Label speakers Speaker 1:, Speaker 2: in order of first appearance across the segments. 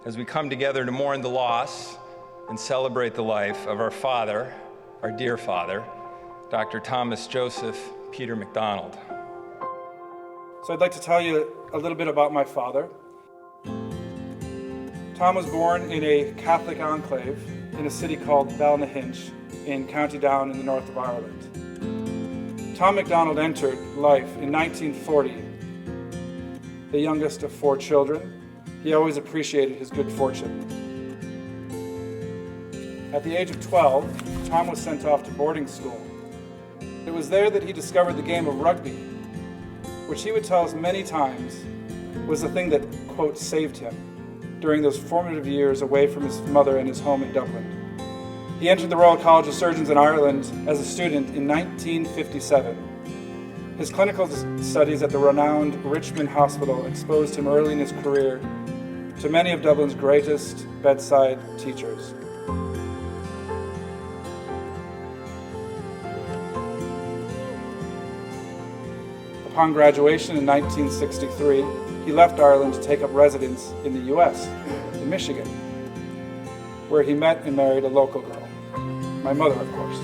Speaker 1: as we come together to mourn the loss and celebrate the life of our father, our dear father, Dr. Thomas Joseph Peter McDonald.
Speaker 2: So I'd like to tell you a little bit about my father. Tom was born in a Catholic enclave in a city called Ballynahinch in County Down in the north of Ireland. Tom McDonald entered life in 1940, the youngest of 4 children. He always appreciated his good fortune. At the age of 12, Tom was sent off to boarding school. It was there that he discovered the game of rugby, which he would tell us many times was the thing that, quote, saved him during those formative years away from his mother and his home in Dublin. He entered the Royal College of Surgeons in Ireland as a student in 1957. His clinical studies at the renowned Richmond Hospital exposed him early in his career to many of Dublin's greatest bedside teachers. Upon graduation in 1963, he left Ireland to take up residence in the U.S., in Michigan, where he met and married a local girl, my mother, of course.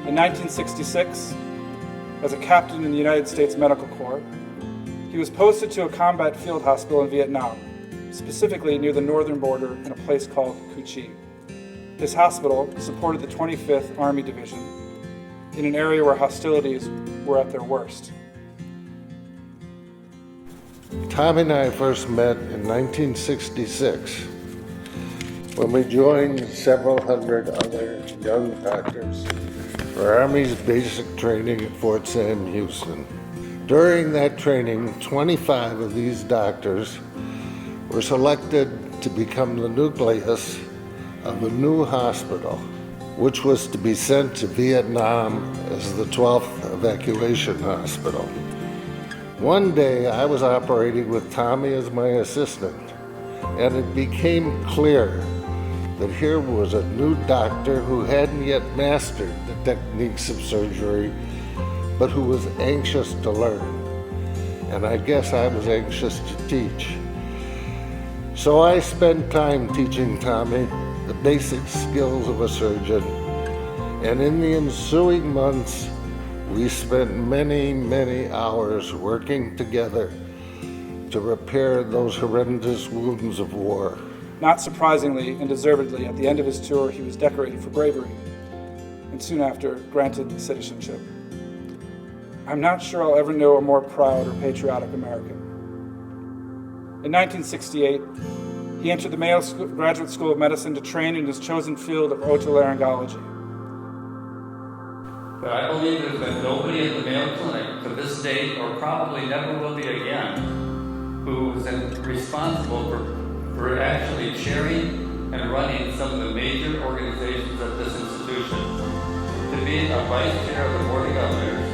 Speaker 2: In 1966, as a captain in the United States Medical Corps, he was posted to a combat field hospital in Vietnam, specifically near the northern border in a place called Cu Chi. This hospital supported the 25th Army Division in an area where hostilities were at their worst.
Speaker 3: Tom and I first met in 1966 when we joined several hundred other young doctors for Army's basic training at Fort Sam Houston. During that training, 25 of these doctors were selected to become the nucleus of a new hospital, which was to be sent to Vietnam as the 12th Evacuation Hospital. One day I was operating with Tommy as my assistant, and it became clear that here was a new doctor who hadn't yet mastered the techniques of surgery, but who was anxious to learn. And I guess I was anxious to teach. So I spent time teaching Tommy the basic skills of a surgeon, and in the ensuing months, we spent many, many hours working together to repair those horrendous wounds of war.
Speaker 2: Not surprisingly and deservedly, at the end of his tour, he was decorated for bravery and soon after granted citizenship. I'm not sure I'll ever know a more proud or patriotic American. In 1968, he entered the Mayo Graduate School of Medicine to train in his chosen field of otolaryngology.
Speaker 4: But I believe there's been nobody at the Mayo Clinic to this date, or probably never will be again, who's responsible for actually chairing and running some of the major organizations at this institution. To be a vice chair of the Board of Governors,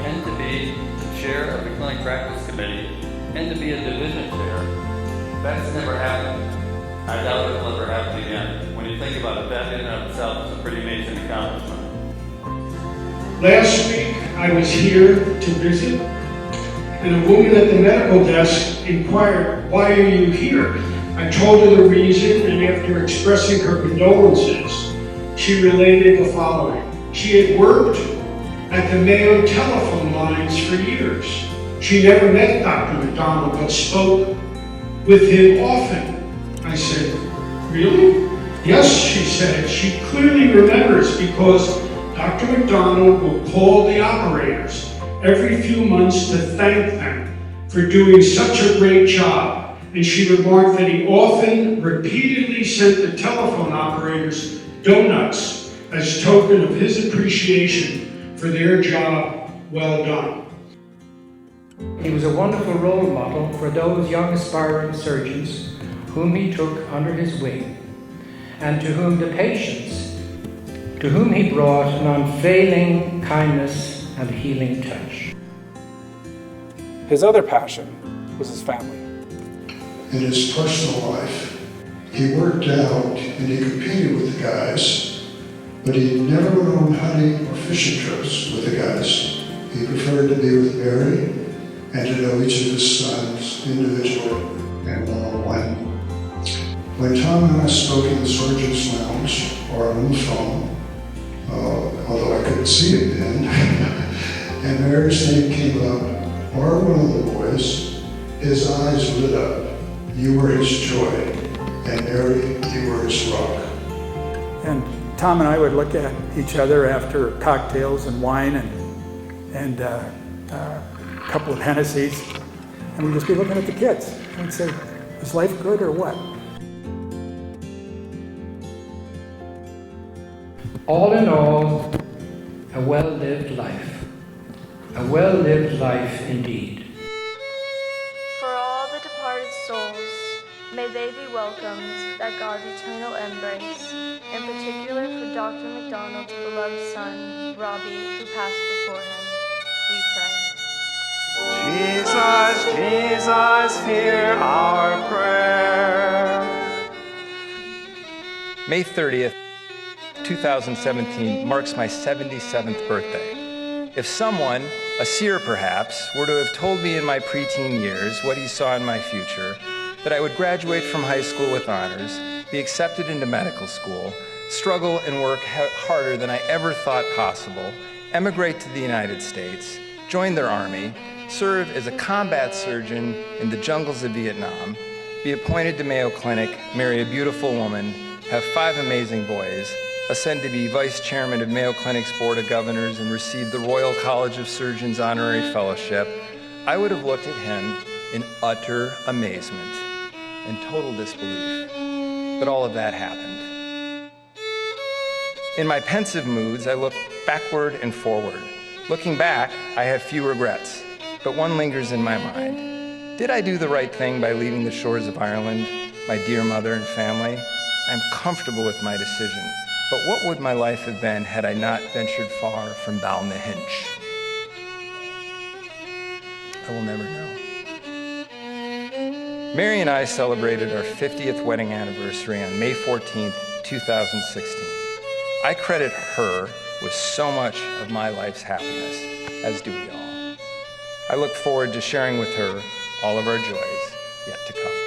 Speaker 4: and to be the chair of the Clinic Practice Committee, and to be a division chair. That's never happened. I doubt it will ever happen again. When you think about it, that in and of itself is a pretty amazing accomplishment.
Speaker 5: Last week, I was here to visit, and a woman at the medical desk inquired, "Why are you here?" I told her the reason, and after expressing her condolences, she related the following. She had worked at the Mayo telephone lines for years. She never met Dr. McDonald, but spoke with him often. I said, "Really?" "Yes," she said. She clearly remembers because Dr. McDonald will call the operators every few months to thank them for doing such a great job. And she remarked that he often, repeatedly sent the telephone operators donuts as token of his appreciation for their job well done.
Speaker 6: He was a wonderful role model for those young aspiring surgeons whom he took under his wing, and to whom the patients, to whom he brought an unfailing kindness and healing touch.
Speaker 2: His other passion was his family.
Speaker 7: In his personal life, he worked out and he competed with the guys, but he never went on hunting or fishing trips with the guys. He preferred to be with Mary and to know each of his sons individually. and one-on-one. When Tom and I spoke in the surgeon's lounge or on the phone, although I couldn't see it then, and Mary's name came up, or one of the boys, his eyes lit up. You were his joy, and Mary, you were his rock.
Speaker 2: And Tom and I would look at each other after cocktails and wine and a couple of Hennessy's, and we'd just be looking at the kids. And we'd say, is life good or what?
Speaker 6: All in all, a well-lived life. A well-lived life indeed.
Speaker 8: For all the departed souls, may they be welcomed at God's eternal embrace, in particular for Dr. McDonald's beloved son, Robbie, who passed before him. We pray.
Speaker 9: Jesus, Jesus, hear our prayer.
Speaker 1: May 30th, 2017 marks my 77th birthday. If someone, a seer perhaps, were to have told me in my preteen years what he saw in my future, that I would graduate from high school with honors, be accepted into medical school, struggle and work harder than I ever thought possible, emigrate to the United States, join their army, serve as a combat surgeon in the jungles of Vietnam, be appointed to Mayo Clinic, marry a beautiful woman, have 5 amazing boys, ascend to be vice chairman of Mayo Clinic's Board of Governors and receive the Royal College of Surgeons Honorary Fellowship, I would have looked at him in utter amazement and total disbelief. But all of that happened. In my pensive moods, I look backward and forward. Looking back, I have few regrets, but one lingers in my mind. Did I do the right thing by leaving the shores of Ireland, my dear mother and family? I'm comfortable with my decision, but what would my life have been had I not ventured far from Balnahinch? I will never know. Mary and I celebrated our 50th wedding anniversary on May 14th, 2016. I credit her with so much of my life's happiness, as do we all. I look forward to sharing with her all of our joys yet to come.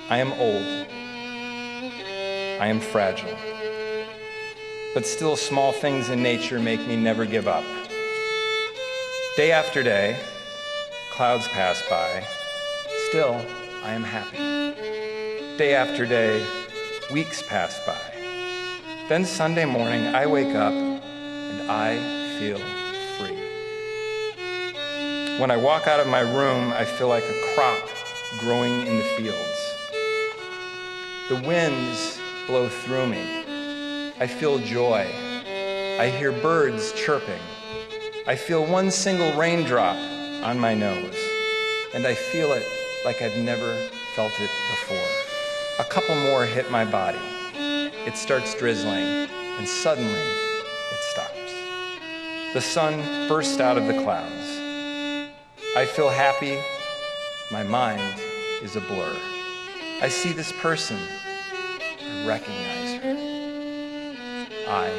Speaker 1: I am old. I am fragile. But still, small things in nature make me never give up. Day after day, clouds pass by. Still, I am happy. Day after day, weeks pass by. Then Sunday morning, I wake up and I feel free. When I walk out of my room, I feel like a crop growing in the fields. The winds blow through me. I feel joy. I hear birds chirping. I feel one single raindrop on my nose, and I feel it like I've never felt it before. A couple more hit my body. It starts drizzling, and suddenly it stops. The sun bursts out of the clouds. I feel happy. My mind is a blur. I see this person. I recognize her. I